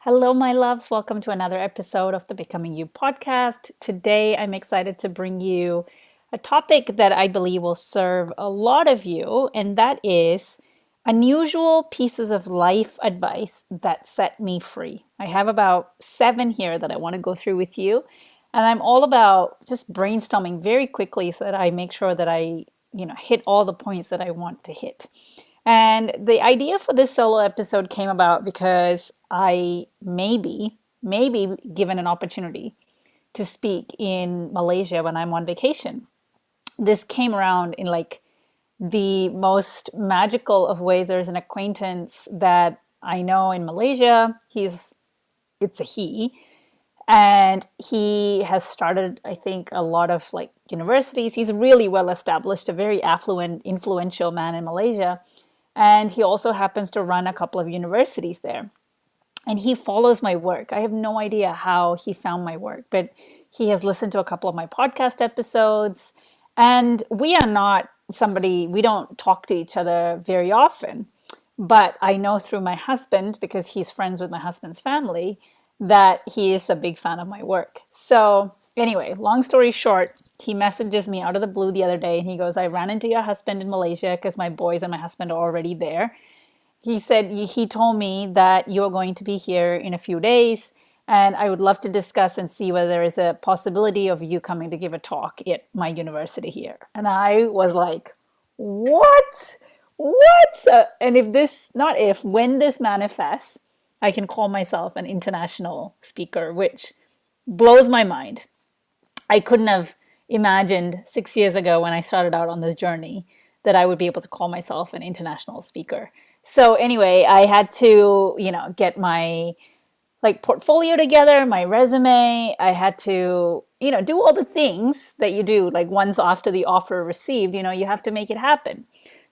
Hello, my loves. Welcome to another episode of the Becoming You podcast. Today, I'm excited to bring you a topic that I believe will serve a lot of you, and that is unusual pieces of life advice that set me free. I have about 7 here that I want to go through with you, and I'm all about just brainstorming very quickly so that I make sure that I hit all the points that I want to hit. And the idea for this solo episode came about because I maybe given an opportunity to speak in Malaysia when I'm on vacation. This came around in like the most magical of ways. There's an acquaintance that I know in Malaysia. It's a he, and he has started, I think, a lot of like universities. He's really well established, a very affluent, influential man in Malaysia. And he also happens to run a couple of universities there. And he follows my work. I have no idea how he found my work, but he has listened to a couple of my podcast episodes. And we are not somebody, we don't talk to each other very often. But I know through my husband, because he's friends with my husband's family, that he is a big fan of my work. So, anyway, long story short, he messages me out of the blue the other day and he goes, I ran into your husband in Malaysia because my boys and my husband are already there. He said he told me that you are going to be here in a few days and I would love to discuss and see whether there is a possibility of you coming to give a talk at my university here. And I was like, what? What? And if this, not if, when this manifests, I can call myself an international speaker, which blows my mind. I couldn't have imagined 6 years ago when I started out on this journey that I would be able to call myself an international speaker. So anyway, I had to, get my like portfolio together, my resume. I had to, do all the things that you do like once after the offer received, you have to make it happen.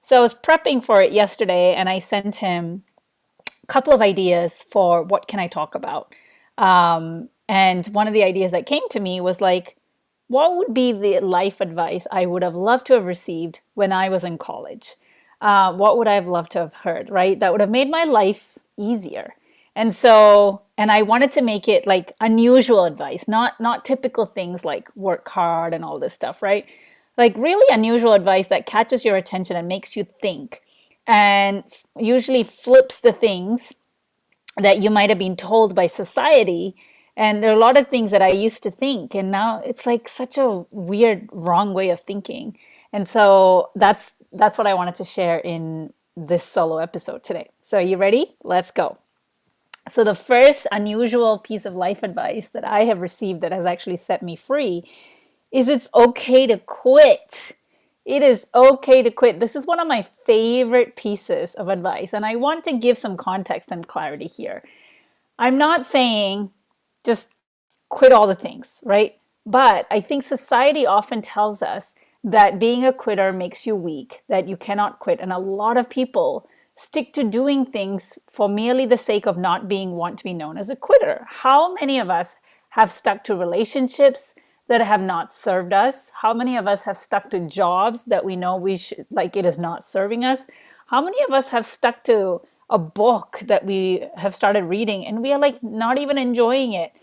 So I was prepping for it yesterday and I sent him a couple of ideas for what can I talk about. And one of the ideas that came to me was like, what would be the life advice I would have loved to have received when I was in college? What would I have loved to have heard, right? That would have made my life easier. And I wanted to make it like unusual advice, not typical things like work hard and all this stuff, right? Like really unusual advice that catches your attention and makes you think and usually flips the things that you might have been told by society. And there are a lot of things that I used to think, and now it's like such a weird, wrong way of thinking. And so that's what I wanted to share in this solo episode today. So are you ready? Let's go. So the first unusual piece of life advice that I have received that has actually set me free is it's okay to quit. It is okay to quit. This is one of my favorite pieces of advice, and I want to give some context and clarity here. I'm not saying just quit all the things, right? But I think society often tells us that being a quitter makes you weak, that you cannot quit. And a lot of people stick to doing things for merely the sake of not being want to be known as a quitter. How many of us have stuck to relationships that have not served us? How many of us have stuck to jobs that we know we should like it is not serving us? How many of us have stuck to a book that we have started reading and we are like not even enjoying it?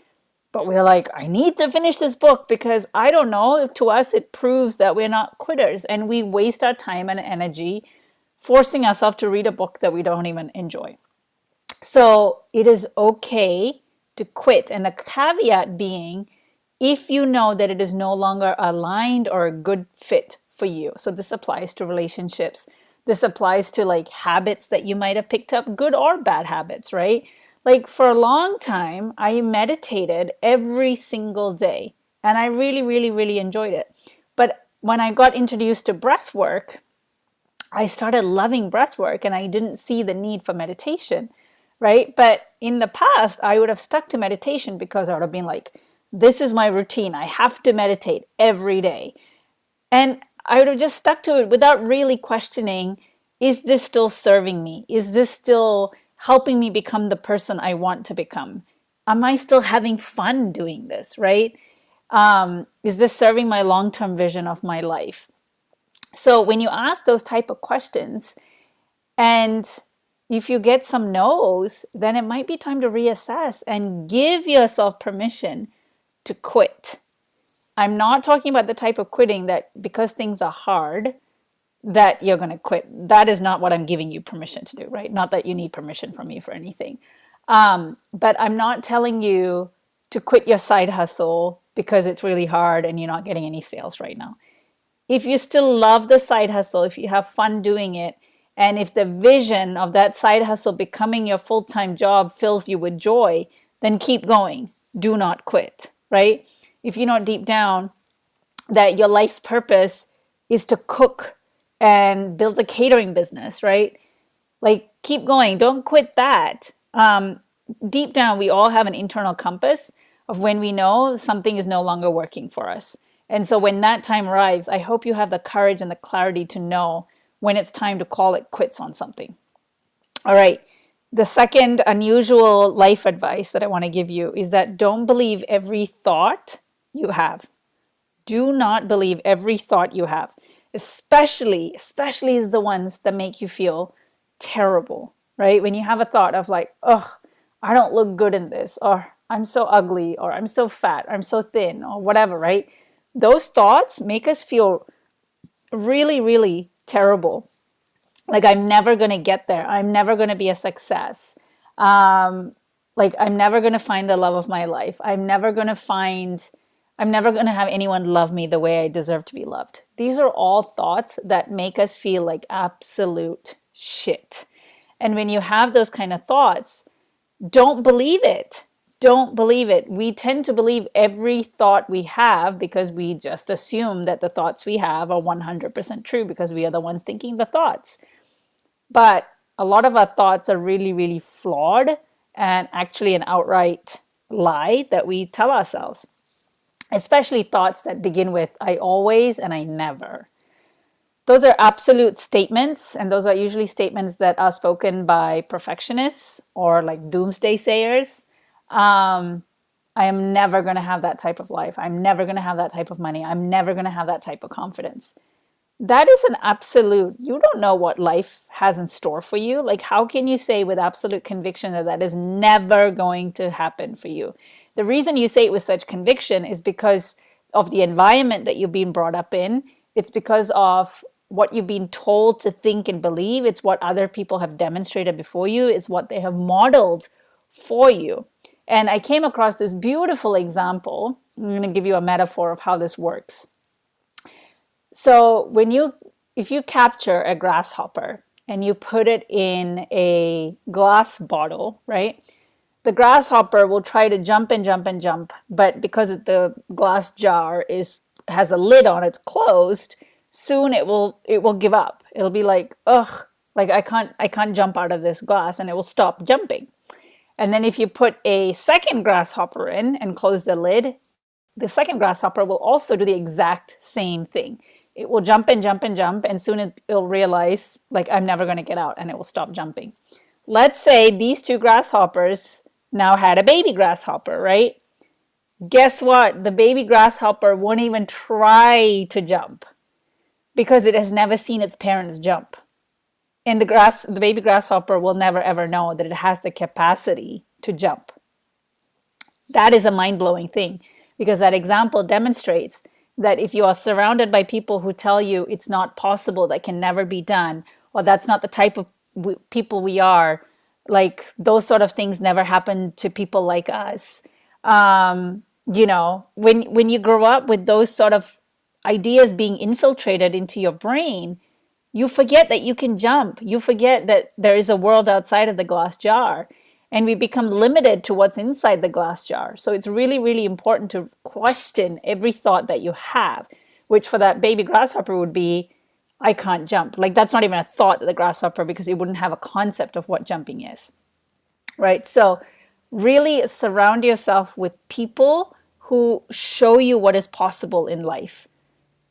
But we're like, I need to finish this book because I don't know, to us it proves that we're not quitters and we waste our time and energy forcing ourselves to read a book that we don't even enjoy. So it is okay to quit. And the caveat being, if you know that it is no longer aligned or a good fit for you. So this applies to relationships. This applies to like habits that you might have picked up, good or bad habits, right? Like for a long time, I meditated every single day and I really, really, really enjoyed it. But when I got introduced to breath work, I started loving breath work and I didn't see the need for meditation, right? But in the past, I would have stuck to meditation because I would have been like, this is my routine. I have to meditate every day. And I would have just stuck to it without really questioning, is this still serving me? Is this still helping me become the person I want to become? Am I still having fun doing this, right? Is this serving my long-term vision of my life? So when you ask those type of questions and if you get some no's, then it might be time to reassess and give yourself permission to quit. I'm not talking about the type of quitting that because things are hard, that you're going to quit. That is not what I'm giving you permission to do, right? Not that you need permission from me for anything. But I'm not telling you to quit your side hustle because it's really hard and you're not getting any sales right now. If you still love the side hustle, if you have fun doing it, and if the vision of that side hustle becoming your full-time job fills you with joy, then keep going. Do not quit, right? If you know deep down that your life's purpose is to cook and build a catering business, right? Like, keep going. Don't quit that. Deep down, we all have an internal compass of when we know something is no longer working for us. And so when that time arrives, I hope you have the courage and the clarity to know when it's time to call it quits on something. All right. The second unusual life advice that I want to give you is that don't believe every thought you have. Do not believe every thought you have, especially is the ones that make you feel terrible, right? When you have a thought of like, oh, I don't look good in this, or I'm so ugly, or I'm so fat, or I'm so thin, or whatever, right? Those thoughts make us feel really, really terrible. Like, I'm never going to get there. I'm never going to be a success. Like, I'm never going to find the love of my life. I'm never going to have anyone love me the way I deserve to be loved. These are all thoughts that make us feel like absolute shit. And when you have those kind of thoughts, don't believe it. Don't believe it. We tend to believe every thought we have because we just assume that the thoughts we have are 100% true because we are the ones thinking the thoughts. But a lot of our thoughts are really, really flawed and actually an outright lie that we tell ourselves, especially thoughts that begin with I always and I never. Those are absolute statements, and those are usually statements that are spoken by perfectionists or like doomsday sayers. I am never going to have that type of life. I'm never going to have that type of money. I'm never going to have that type of confidence. That is an absolute. You don't know what life has in store for you. Like, how can you say with absolute conviction that that is never going to happen for you? The reason you say it with such conviction is because of the environment that you've been brought up in. It's because of what you've been told to think and believe. It's what other people have demonstrated before you. It's what they have modeled for you. And I came across this beautiful example. I'm going to give you a metaphor of how this works. So if you capture a grasshopper and you put it in a glass bottle, right? The grasshopper will try to jump and jump and jump, but because the glass jar has a lid on, it's closed, soon it will give up. It'll be like, ugh, like I can't jump out of this glass, and it will stop jumping. And then if you put a second grasshopper in and close the lid, the second grasshopper will also do the exact same thing. It will jump and jump and jump, and soon it'll realize, like, I'm never going to get out, and it will stop jumping. Let's say these two grasshoppers now had a baby grasshopper, right? Guess what? The baby grasshopper won't even try to jump because it has never seen its parents jump. And the baby grasshopper will never ever know that it has the capacity to jump. That is a mind-blowing thing, because that example demonstrates that if you are surrounded by people who tell you it's not possible, that can never be done, or that's not the type of people we are, like those sort of things never happen to people like us. When you grow up with those sort of ideas being infiltrated into your brain, you forget that you can jump. You forget that there is a world outside of the glass jar. And we become limited to what's inside the glass jar. So it's really, really important to question every thought that you have, which for that baby grasshopper would be, I can't jump. Like, that's not even a thought of the grasshopper because it wouldn't have a concept of what jumping is, right? So really surround yourself with people who show you what is possible in life,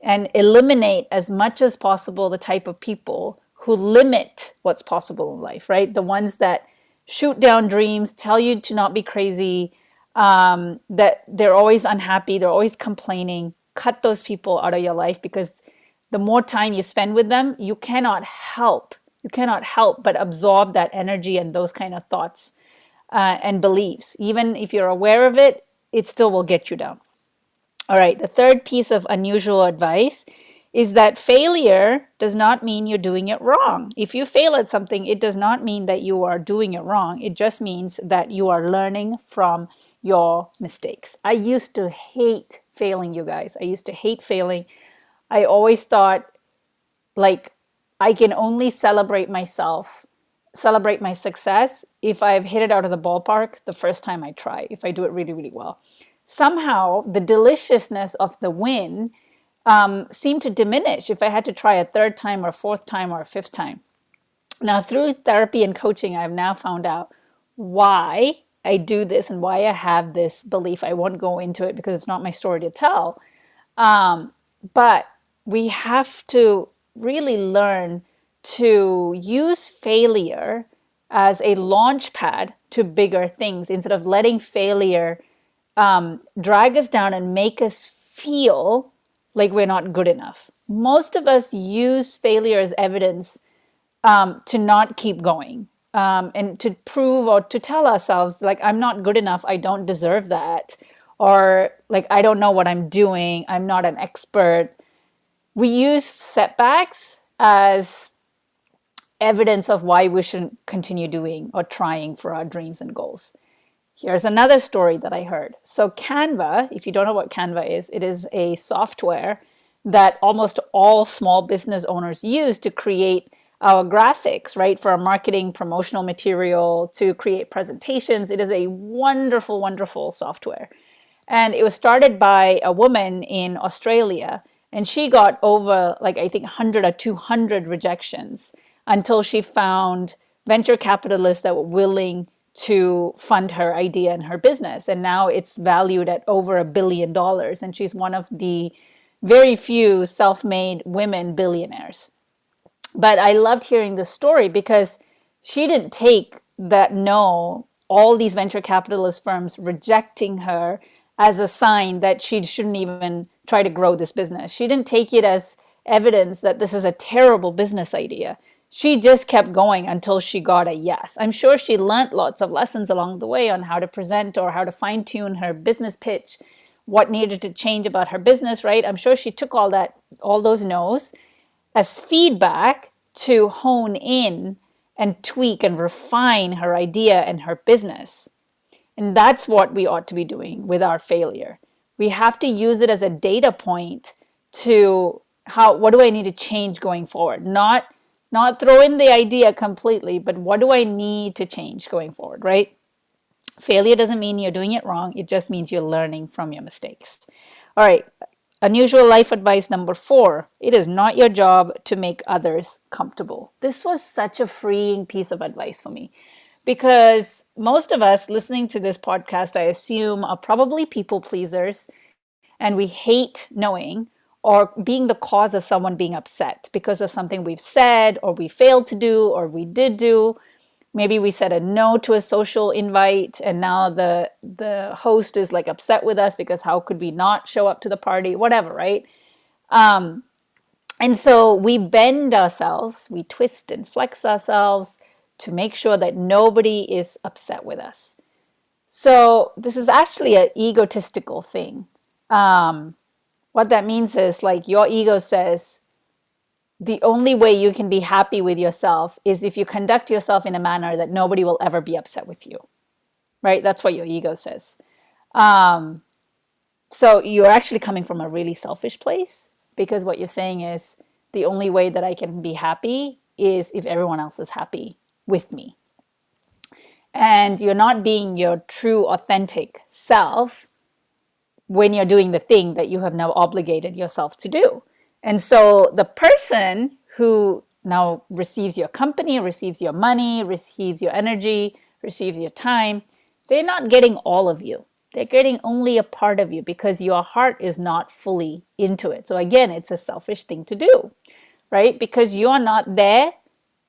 and eliminate as much as possible the type of people who limit what's possible in life, right? The ones that shoot down dreams, tell you to not be crazy, that they're always unhappy, they're always complaining. Cut those people out of your life, because the more time you spend with them, you cannot help You cannot help but absorb that energy and those kind of thoughts and beliefs. Even if you're aware of it, it still will get you down. All right, the third piece of unusual advice is that failure does not mean you're doing it wrong. If you fail at something, it does not mean that you are doing it wrong. It just means that you are learning from your mistakes. I used to hate failing, you guys. I used to hate failing. I always thought, like, I can only celebrate my success if I've hit it out of the ballpark the first time I try, if I do it really, really well. Somehow, the deliciousness of the win seemed to diminish if I had to try a third time or a fourth time or a fifth time. Now, through therapy and coaching, I've now found out why I do this and why I have this belief. I won't go into it because it's not my story to tell. But we have to really learn to use failure as a launch pad to bigger things instead of letting failure drag us down and make us feel like we're not good enough. Most of us use failure as evidence to not keep going and to prove or to tell ourselves, like, I'm not good enough, I don't deserve that, or like, I don't know what I'm doing, I'm not an expert. We use setbacks as evidence of why we shouldn't continue doing or trying for our dreams and goals. Here's another story that I heard. So Canva, if you don't know what Canva is, it is a software that almost all small business owners use to create our graphics, right? For our marketing, promotional material, to create presentations. It is a wonderful, wonderful software. And it was started by a woman in Australia, and she got over, like, I think 100 or 200 rejections until she found venture capitalists that were willing to fund her idea and her business. And now it's valued at over $1 billion. And she's one of the very few self-made women billionaires. But I loved hearing this story because she didn't take that no, all these venture capitalist firms rejecting her as a sign that she shouldn't even try to grow this business. She didn't take it as evidence that this is a terrible business idea. She just kept going until she got a yes. I'm sure she learned lots of lessons along the way on how to present or how to fine tune her business pitch, what needed to change about her business, right? I'm sure she took all those no's as feedback to hone in and tweak and refine her idea and her business. And that's what we ought to be doing with our failure. We have to use it as a data point to what do I need to change going forward? Not throw in the idea completely, but what do I need to change going forward, right? Failure doesn't mean you're doing it wrong. It just means you're learning from your mistakes. All right. Unusual life advice number 4. It is not your job to make others comfortable. This was such a freeing piece of advice for me because most of us listening to this podcast, I assume, are probably people pleasers, and we hate knowing or being the cause of someone being upset because of something we've said or we failed to do or we did do. Maybe we said a no to a social invite and now the host is like upset with us because how could we not show up to the party, whatever, right? And so we bend ourselves, we twist and flex ourselves to make sure that nobody is upset with us. So this is actually an egotistical thing. What that means is, like, your ego says the only way you can be happy with yourself is if you conduct yourself in a manner that nobody will ever be upset with you, right? That's what your ego says. So you're actually coming from a really selfish place because what you're saying is the only way that I can be happy is if everyone else is happy with me. And you're not being your true, authentic self when you're doing the thing that you have now obligated yourself to do. And so the person who now receives your company, receives your money, receives your energy, receives your time, they're not getting all of you. They're getting only a part of you because your heart is not fully into it. So again, it's a selfish thing to do, right? Because you're not there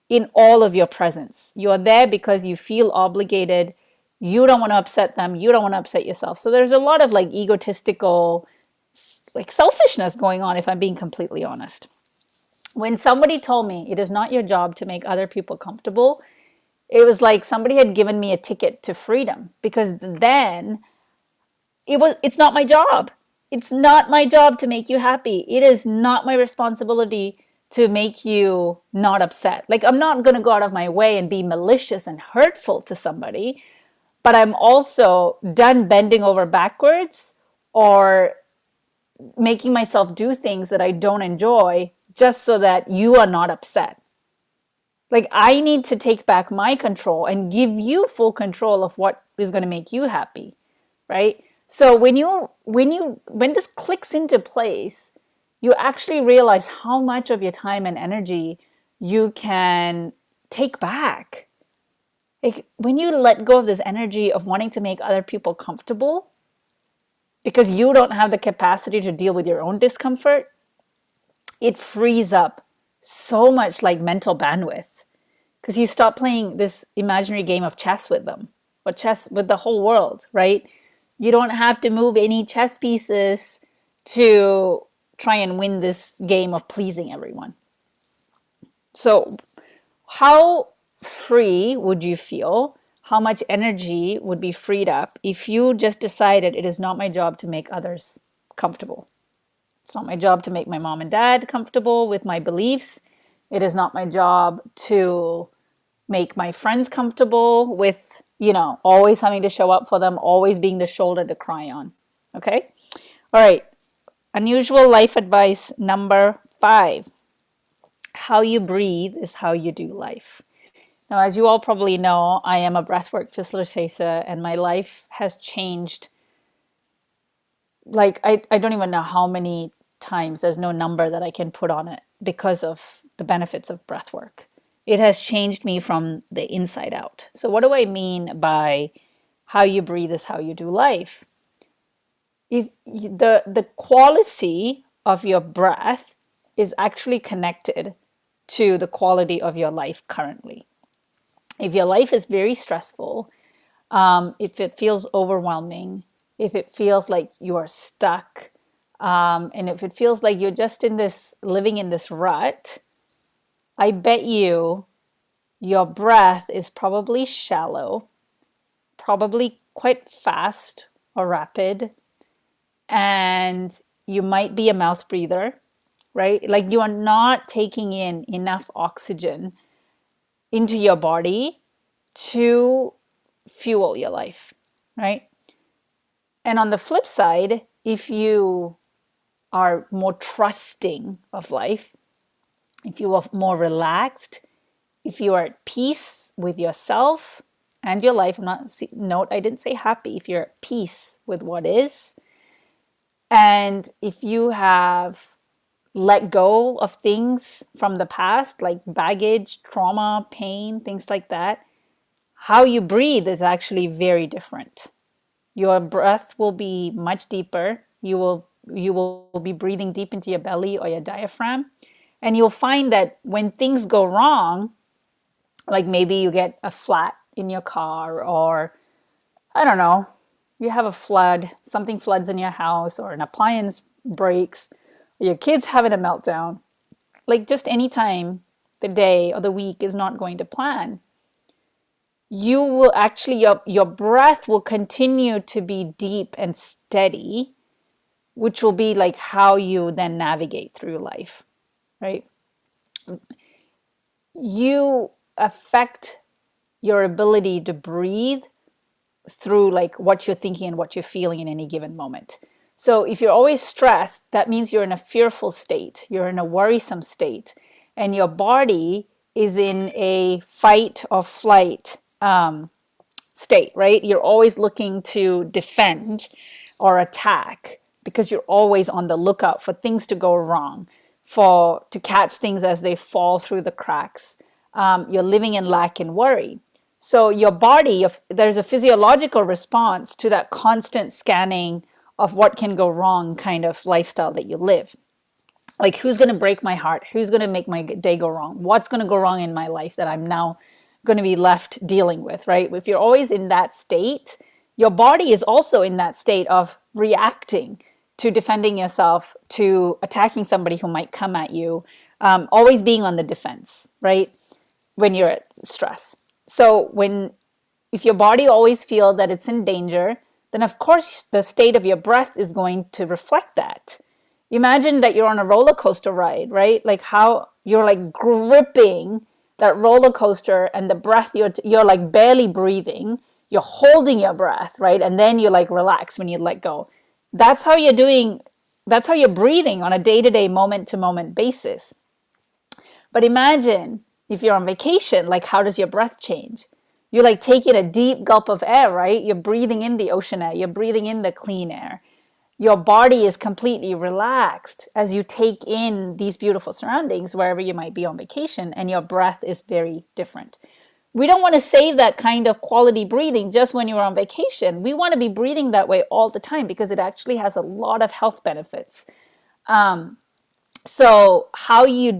in all of your presence. You're there because you feel obligated. You don't want to upset them. You don't want to upset yourself. So there's a lot of like egotistical, like selfishness going on, if I'm being completely honest. When somebody told me it is not your job to make other people comfortable, it was like somebody had given me a ticket to freedom, because then it's not my job. It's not my job to make you happy. It is not my responsibility to make you not upset. Like, I'm not going to go out of my way and be malicious and hurtful to somebody, but I'm also done bending over backwards or making myself do things that I don't enjoy just so that you are not upset. Like, I need to take back my control and give you full control of what is going to make you happy, right? So when this clicks into place, you actually realize how much of your time and energy you can take back. Like, when you let go of this energy of wanting to make other people comfortable because you don't have the capacity to deal with your own discomfort, it frees up so much like mental bandwidth, because you stop playing this imaginary game of chess with them, or chess with the whole world, right? You don't have to move any chess pieces to try and win this game of pleasing everyone. So, how free would you feel? How much energy would be freed up if you just decided it is not my job to make others comfortable? It's not my job to make my mom and dad comfortable with my beliefs. It is not my job to make my friends comfortable with, always having to show up for them, always being the shoulder to cry on. Okay? All right. Unusual life advice number 5. How you breathe is how you do life. Now, as you all probably know, I am a breathwork facilitator, and my life has changed. Like, I don't even know how many times. There's no number that I can put on it because of the benefits of breathwork. It has changed me from the inside out. So what do I mean by how you breathe is how you do life? If the quality of your breath is actually connected to the quality of your life currently. If your life is very stressful, if it feels overwhelming, if it feels like you are stuck, and if it feels like you're just living in this rut, I bet your breath is probably shallow, probably quite fast or rapid, and you might be a mouth breather, right? Like, you are not taking in enough oxygen into your body to fuel your life, right? And on the flip side, if you are more trusting of life, if you are more relaxed, if you are at peace with yourself and your life, note, I didn't say happy, if you're at peace with what is, and if you have let go of things from the past, like baggage, trauma, pain, things like that, how you breathe is actually very different. Your breath will be much deeper. You will be breathing deep into your belly or your diaphragm. And you'll find that when things go wrong, like maybe you get a flat in your car, or I don't know, you have a flood, something floods in your house, or an appliance breaks, or your kid's having a meltdown. Like, just any time the day or the week is not going to plan, you will actually, your breath will continue to be deep and steady, which will be like how you then navigate through life, right? You affect your ability to breathe through like what you're thinking and what you're feeling in any given moment. So if you're always stressed, that means you're in a fearful state, you're in a worrisome state, and your body is in a fight or flight state, right? You're always looking to defend or attack because you're always on the lookout for things to go wrong, for to catch things as they fall through the cracks. You're living in lack and worry. So your body, there's a physiological response to that constant scanning of what can go wrong kind of lifestyle that you live. Like, who's going to break my heart? Who's going to make my day go wrong? What's going to go wrong in my life that I'm now going to be left dealing with, right? If you're always in that state, your body is also in that state of reacting to defending yourself, to attacking somebody who might come at you, always being on the defense, right? When you're at stress. So if your body always feels that it's in danger, then of course the state of your breath is going to reflect that. Imagine that you're on a roller coaster ride, right? Like how you're like gripping that roller coaster, and the breath you're like barely breathing. You're holding your breath, right? And then you like relax when you let go. That's how you're doing. That's how you're breathing on a day-to-day, moment-to-moment basis. But imagine if you're on vacation, like how does your breath change? You're like taking a deep gulp of air, right? You're breathing in the ocean air, you're breathing in the clean air. Your body is completely relaxed as you take in these beautiful surroundings wherever you might be on vacation, and your breath is very different. We don't want to save that kind of quality breathing just when you're on vacation. We want to be breathing that way all the time because it actually has a lot of health benefits. So how you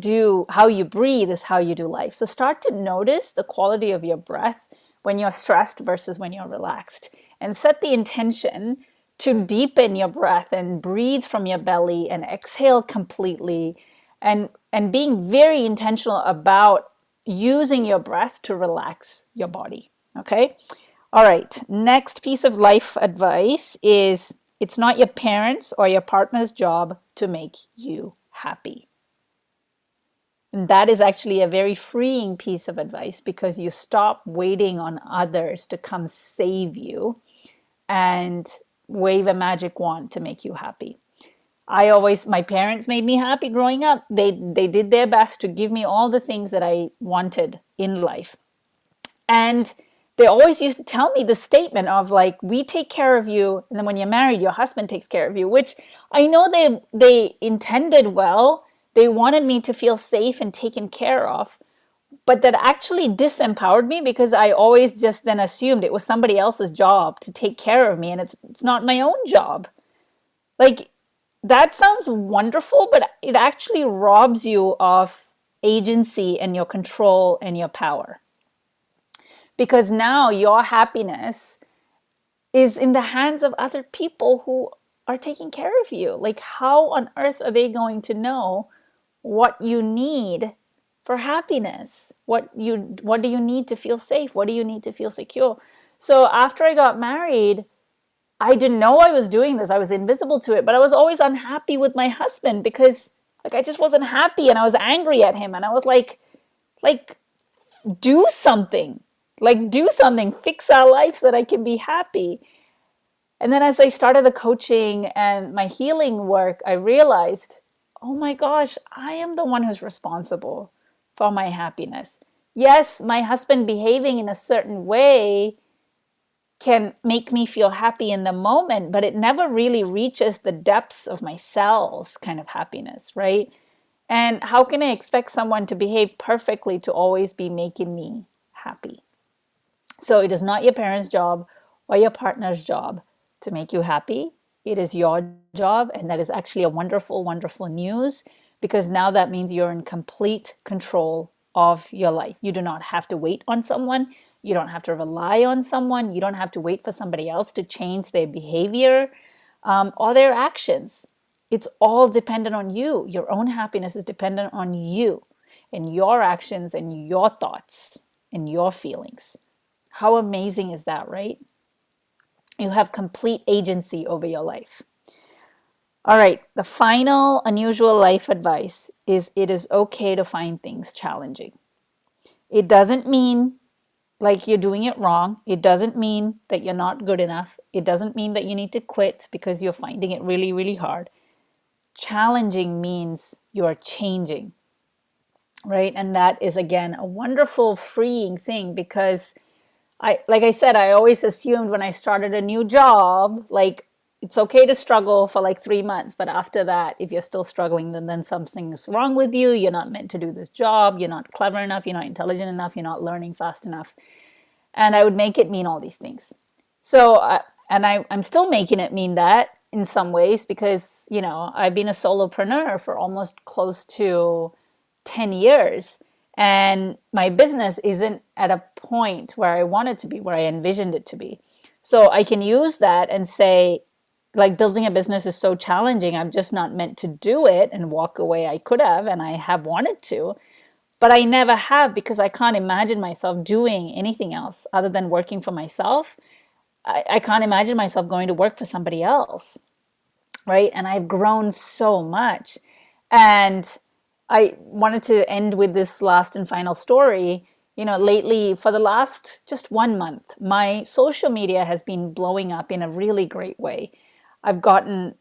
breathe is how you do life. So start to notice the quality of your breath when you're stressed versus when you're relaxed, and set the intention to deepen your breath and breathe from your belly and exhale completely, and being very intentional about using your breath to relax your body. Okay? All right. Next piece of life advice is, it's not your parents or your partner's job to make you happy. And that is actually a very freeing piece of advice, because you stop waiting on others to come save you and wave a magic wand to make you happy. My parents made me happy growing up. They did their best to give me all the things that I wanted in life. And they always used to tell me the statement of like, we take care of you, and then when you're married, your husband takes care of you, which I know they intended well. They wanted me to feel safe and taken care of, but that actually disempowered me, because I always just then assumed it was somebody else's job to take care of me, and it's not my own job. Like, that sounds wonderful, but it actually robs you of agency and your control and your power, because now your happiness is in the hands of other people who are taking care of you. Like, how on earth are they going to know what you need for happiness? What do you need to feel safe? What do you need to feel secure? So after I got married, I didn't know I was doing this. I was invisible to it, but I was always unhappy with my husband, because like I just wasn't happy, and I was angry at him, and I was like do something. Like, do something, fix our life so that I can be happy. And then as I started the coaching and my healing work, I realized, oh my gosh, I am the one who's responsible for my happiness. Yes, my husband behaving in a certain way can make me feel happy in the moment, but it never really reaches the depths of my cells kind of happiness, right? And how can I expect someone to behave perfectly to always be making me happy? So it is not your parents' job or your partner's job to make you happy. It is your job, and that is actually a wonderful, wonderful news, because now that means you're in complete control of your life. You do not have to wait on someone. You don't have to rely on someone. You don't have to wait for somebody else to change their behavior or their actions. It's all dependent on you. Your own happiness is dependent on you and your actions and your thoughts and your feelings. How amazing is that, right? You have complete agency over your life. All right, the final unusual life advice is, it is okay to find things challenging. It doesn't mean like you're doing it wrong. It doesn't mean that you're not good enough. It doesn't mean that you need to quit because you're finding it really, really hard. Challenging means you are changing, right? And that is, again, a wonderful, freeing thing, because like I said, I always assumed when I started a new job, like, it's okay to struggle for like 3 months, but after that, if you're still struggling, then something's wrong with you. You're not meant to do this job. You're not clever enough. You're not intelligent enough. You're not learning fast enough. And I would make it mean all these things. So, I'm still making it mean that in some ways, because, I've been a solopreneur for almost close to 10 years. And my business isn't at a point where I want it to be, where I envisioned it to be. So I can use that and say, like building a business is so challenging. I'm just not meant to do it and walk away. I could have, and I have wanted to, but I never have because I can't imagine myself doing anything else other than working for myself. I can't imagine myself going to work for somebody else, right? And I've grown so much. And I wanted to end with this last and final story. You know, lately, for the last just 1 month, my social media has been blowing up in a really great way. I've gotten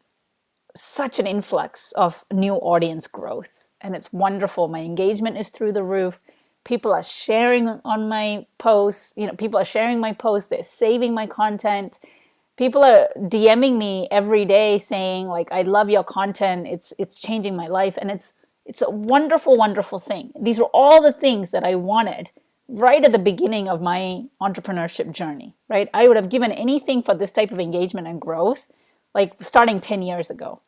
such an influx of new audience growth, and it's wonderful. My engagement is through the roof. People are sharing on my posts. You know, people are sharing my posts. They're saving my content. People are DMing me every day saying like, I love your content. It's changing my life. And it's a wonderful, wonderful thing. These are all the things that I wanted right at the beginning of my entrepreneurship journey, right? I would have given anything for this type of engagement and growth, like starting 10 years ago.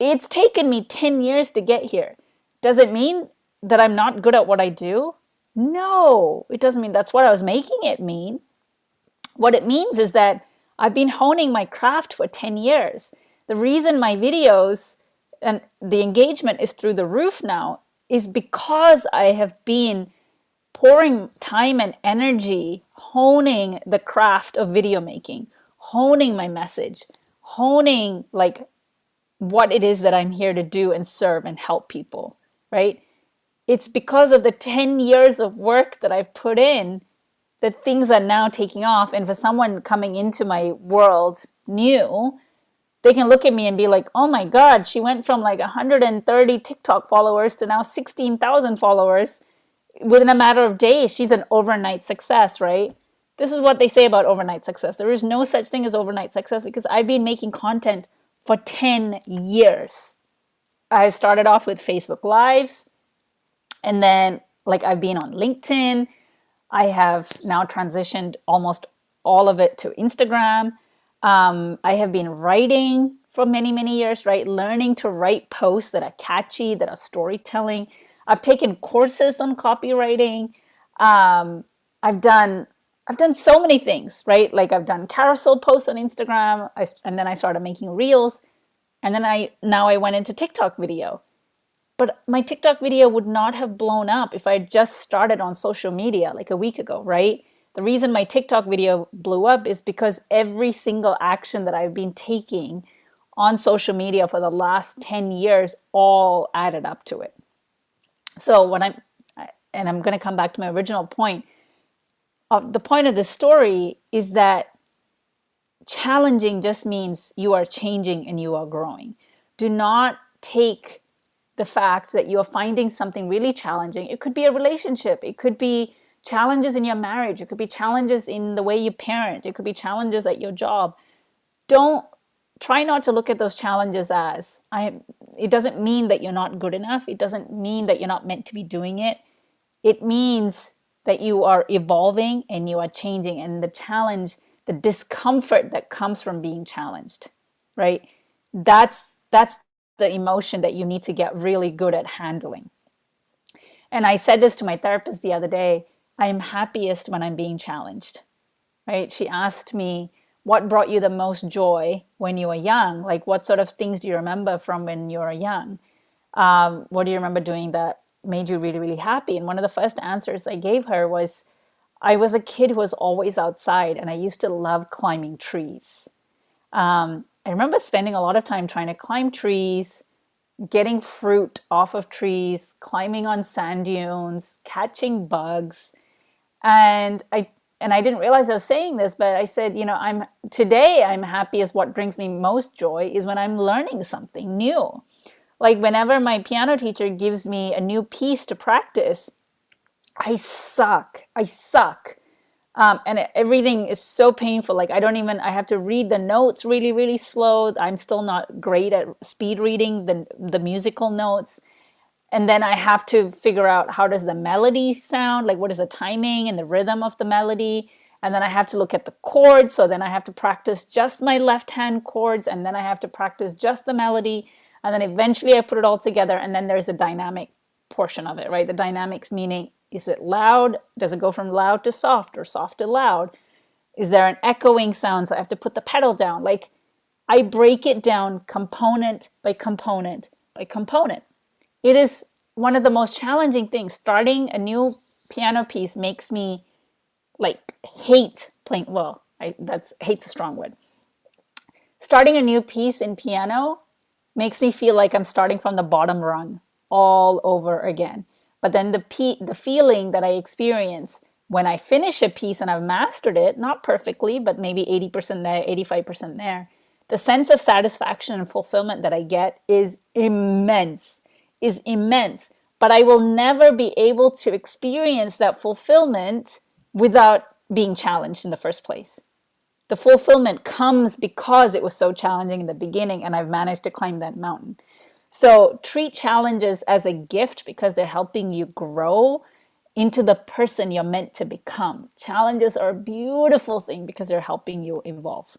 It's taken me 10 years to get here. Does it mean that I'm not good at what I do? No, it doesn't mean that's what I was making it mean. What it means is that I've been honing my craft for 10 years. The reason my videos and the engagement is through the roof now is because I have been pouring time and energy honing the craft of video making, honing my message, honing like what it is that I'm here to do and serve and help people, right? It's because of the 10 years of work that I've put in that things are now taking off. And for someone coming into my world new, they can look at me and be like, oh my God, she went from like 130 TikTok followers to now 16,000 followers within a matter of days. She's an overnight success, right? This is what they say about overnight success. There is no such thing as overnight success because I've been making content for 10 years. I started off with Facebook Lives, and then like I've been on LinkedIn. I have now transitioned almost all of it to Instagram. I have been writing for many, many years, right? Learning to write posts that are catchy, that are storytelling. I've taken courses on copywriting. Um, I've done I've done so many things, right? Like I've done carousel posts on Instagram, and then I started making reels, and then I went into TikTok video. But my TikTok video would not have blown up if I had just started on social media like a week ago, right? The reason my TikTok video blew up is because every single action that I've been taking on social media for the last 10 years all added up to it. So and I'm going to come back to my original point. The point of this story is that challenging just means you are changing and you are growing. Do not take the fact that you are finding something really challenging. It could be a relationship. It could be challenges in your marriage. It could be challenges in the way you parent. It could be challenges at your job. Don't try not to look at those challenges as it doesn't mean that you're not good enough. It doesn't mean that you're not meant to be doing it. It means that you are evolving and you are changing, and the challenge, the discomfort that comes from being challenged, right? That's the emotion that you need to get really good at handling. And I said this to my therapist the other day. I am happiest when I'm being challenged, right? She asked me, what brought you the most joy when you were young? Like, what sort of things do you remember from when you were young? What do you remember doing that made you really, really happy? And one of the first answers I gave her was, I was a kid who was always outside, and I used to love climbing trees. I remember spending a lot of time trying to climb trees, getting fruit off of trees, climbing on sand dunes, catching bugs. And I didn't realize I was saying this, but I said, you know, I'm happiest. What brings me most joy is when I'm learning something new. Like whenever my piano teacher gives me a new piece to practice, I suck. I suck. And everything is so painful. Like I have to read the notes really, really slow. I'm still not great at speed reading the musical notes. And then I have to figure out how does the melody sound, like what is the timing and the rhythm of the melody. And then I have to look at the chords. So then I have to practice just my left hand chords, and then I have to practice just the melody. And then eventually I put it all together. And then there's a dynamic portion of it, right? The dynamics meaning, is it loud? Does it go from loud to soft or soft to loud? Is there an echoing sound? So I have to put the pedal down. Like I break it down component by component by component. It is one of the most challenging things. Starting a new piano piece makes me like hate playing. Well, that's hate's a strong word. Starting a new piece in piano makes me feel like I'm starting from the bottom rung all over again. But then the feeling that I experience when I finish a piece and I've mastered it, not perfectly, but maybe 80% there, 85% there, the sense of satisfaction and fulfillment that I get is immense, is immense. But I will never be able to experience that fulfillment without being challenged in the first place. The fulfillment comes because it was so challenging in the beginning and I've managed to climb that mountain. So treat challenges as a gift because they're helping you grow into the person you're meant to become. Challenges are a beautiful thing because they're helping you evolve.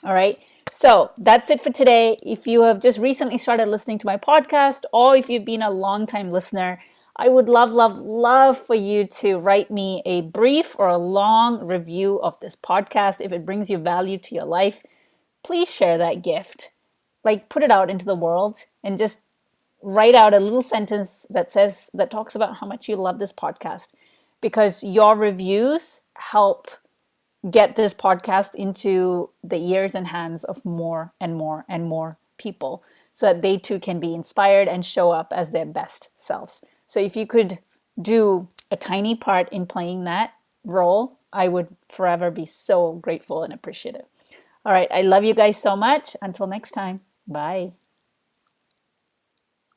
All right. So that's it for today. If you have just recently started listening to my podcast, or if you've been a long-time listener, I would love, love, love for you to write me a brief or a long review of this podcast. If it brings you value to your life, please share that gift. Like put it out into the world and just write out a little sentence that talks about how much you love this podcast, because your reviews help get this podcast into the ears and hands of more and more and more people so that they too can be inspired and show up as their best selves. So if you could do a tiny part in playing that role, I would forever be so grateful and appreciative. All right. I love you guys so much. Until next time. Bye.